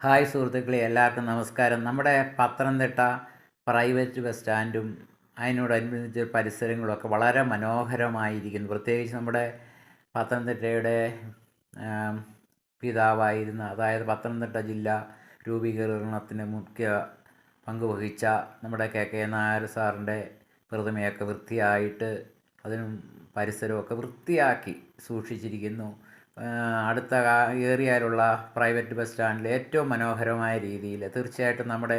Hi സുഹൃത്തുക്കളെ, എല്ലാവർക്കും നമസ്കാരം. നമ്മുടെ പത്തനംതിട്ട പ്രൈവറ്റ് ബസ് സ്റ്റാൻഡും അതിനോടനുബന്ധിച്ച് പരിസരങ്ങളൊക്കെ വളരെ മനോഹരമായിരിക്കുന്നു. പ്രത്യേകിച്ച് നമ്മുടെ പത്തനംതിട്ടയുടെ ആം, പിതാവായിരുന്ന, അതായത് പത്തനംതിട്ട ജില്ല രൂപീകരണത്തിന് മുഖ്യ പങ്ക് വഹിച്ച നമ്മുടെ കെ നായർ സാറിൻ്റെ പ്രതിമയൊക്കെ വൃത്തിയായിട്ട് അതിനും പരിസരമൊക്കെ വൃത്തിയാക്കി സൂക്ഷിച്ചിരിക്കുന്നു. അടുത്ത ഏറിയാലുള്ള പ്രൈവറ്റ് ബസ് സ്റ്റാൻഡിൽ ഏറ്റവും മനോഹരമായ രീതിയിൽ തീർച്ചയായിട്ടും നമ്മുടെ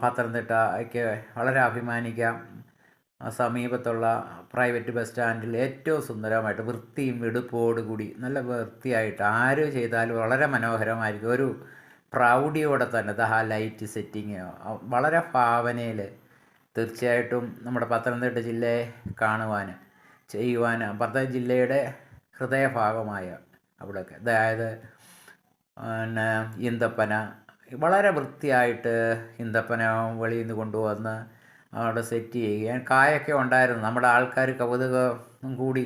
പത്തനംതിട്ടയ്ക്ക് വളരെ അഭിമാനിക്കാം. സമീപത്തുള്ള പ്രൈവറ്റ് ബസ് സ്റ്റാൻഡിൽ ഏറ്റവും സുന്ദരമായിട്ട് വൃത്തിയും വെടുപ്പോടുകൂടി നല്ല വൃത്തിയായിട്ട് ആര് ചെയ്താലും വളരെ മനോഹരമായിരിക്കും. ഒരു പ്രൗഢിയോടെ തന്നെ ആ ലൈറ്റ് സെറ്റിങ് വളരെ ഭാവനയിൽ തീർച്ചയായിട്ടും നമ്മുടെ പത്തനംതിട്ട ജില്ലയെ കാണുവാൻ ചെയ്യുവാൻ പത്തനംതിട്ട ജില്ലയുടെ ഹൃദയഭാഗമായ അവിടെയൊക്കെ, അതായത് പിന്നെ ഈന്തപ്പന വളരെ വൃത്തിയായിട്ട് ഈന്തപ്പന വെളിയിൽ നിന്ന് കൊണ്ടുവന്ന് അവിടെ സെറ്റ് ചെയ്യുക. കായൊക്കെ ഉണ്ടായിരുന്നു. നമ്മുടെ ആൾക്കാർ കൗതുകം കൂടി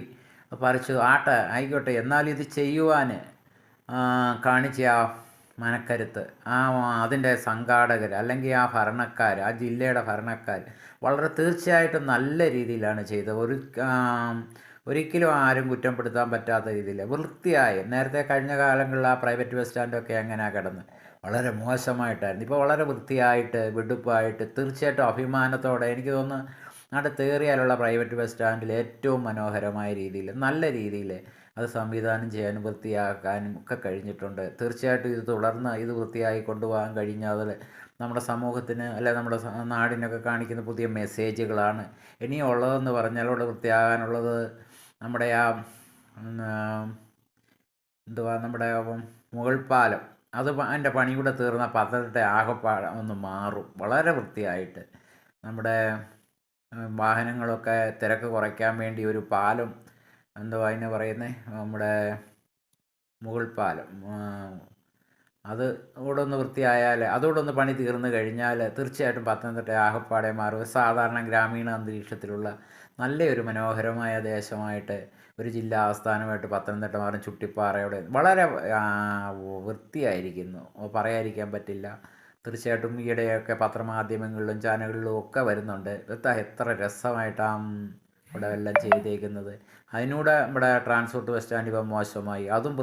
പറിച്ചു ആയിക്കോട്ടെ, എന്നാലും ഇത് ചെയ്യുവാൻ കാണിച്ച ആ മനക്കരുത്ത്, അതിൻ്റെ സംഘാടകർ അല്ലെങ്കിൽ ആ ഭരണക്കാർ, ആ ജില്ലയുടെ ഭരണക്കാർ വളരെ തീർച്ചയായിട്ടും നല്ല രീതിയിലാണ് ചെയ്തത്. ഒരിക്കലും ആരും കുറ്റപ്പെടുത്താൻ പറ്റാത്ത രീതിയിൽ വൃത്തിയായി. നേരത്തെ കഴിഞ്ഞ കാലങ്ങളിൽ ആ പ്രൈവറ്റ് ബസ് സ്റ്റാൻഡൊക്കെ എങ്ങനെയാണ് കിടന്ന് വളരെ മോശമായിട്ടായിരുന്നു. ഇപ്പോൾ വളരെ വൃത്തിയായിട്ട് വെടുപ്പായിട്ട് തീർച്ചയായിട്ടും അഭിമാനത്തോടെ എനിക്ക് തോന്നുന്നു അടുത്തേറിയാലുള്ള പ്രൈവറ്റ് ബസ് സ്റ്റാൻഡിൽ ഏറ്റവും മനോഹരമായ രീതിയിൽ നല്ല രീതിയിൽ അത് സംവിധാനം ചെയ്യാനും വൃത്തിയാക്കാനും ഒക്കെ കഴിഞ്ഞിട്ടുണ്ട്. തീർച്ചയായിട്ടും ഇത് തുടർന്ന് ഇത് വൃത്തിയായി കൊണ്ടുപോകാൻ കഴിഞ്ഞാൽ നമ്മുടെ സമൂഹത്തിന് അല്ലെ നമ്മുടെ നാടിനൊക്കെ കാണിക്കുന്ന പുതിയ മെസ്സേജുകളാണ് ഇനിയുള്ളതെന്ന് പറഞ്ഞാൽ. അവിടെ വൃത്തിയാകാനുള്ളത് നമ്മുടെ നമ്മുടെ മുകൾ പാലം, അത് അതിൻ്റെ പണി കൂടെ തീർന്ന പത്തനംതിട്ട ആകപ്പാടെ ഒന്ന് മാറും വളരെ വൃത്തിയായിട്ട്. നമ്മുടെ വാഹനങ്ങളൊക്കെ തിരക്ക് കുറയ്ക്കാൻ വേണ്ടി ഒരു പാലം, അതിന് പറയുന്നത് നമ്മുടെ മുകൾ പാലം, അത് കൂടെ ഒന്ന് വൃത്തിയായാൽ, അതുകൂടെ ഒന്ന് പണി തീർന്നു കഴിഞ്ഞാൽ തീർച്ചയായിട്ടും പത്തനംതിട്ട ആകപ്പാടെ മാറും. സാധാരണ ഗ്രാമീണ അന്തരീക്ഷത്തിലുള്ള നല്ലൊരു മനോഹരമായ ദേശമായിട്ട് ഒരു ജില്ലാ ആസ്ഥാനമായിട്ട് പത്തനംതിട്ട മാറും. ചുട്ടിപ്പാറയുടെ വളരെ വൃത്തിയായിരിക്കുന്നു, പറയാതിരിക്കാൻ പറ്റില്ല. തീർച്ചയായിട്ടും ഈയിടെയൊക്കെ പത്രമാധ്യമങ്ങളിലും ചാനലുകളിലും ഒക്കെ വരുന്നുണ്ട്. എത്ര രസമായിട്ടാണ് ഇവിടെ എല്ലാം ചെയ്തേക്കുന്നത്. അതിനൂടെ നമ്മുടെ ട്രാൻസ്പോർട്ട് ബസ് സ്റ്റാൻഡ് ഇപ്പം മോശമായി, അതും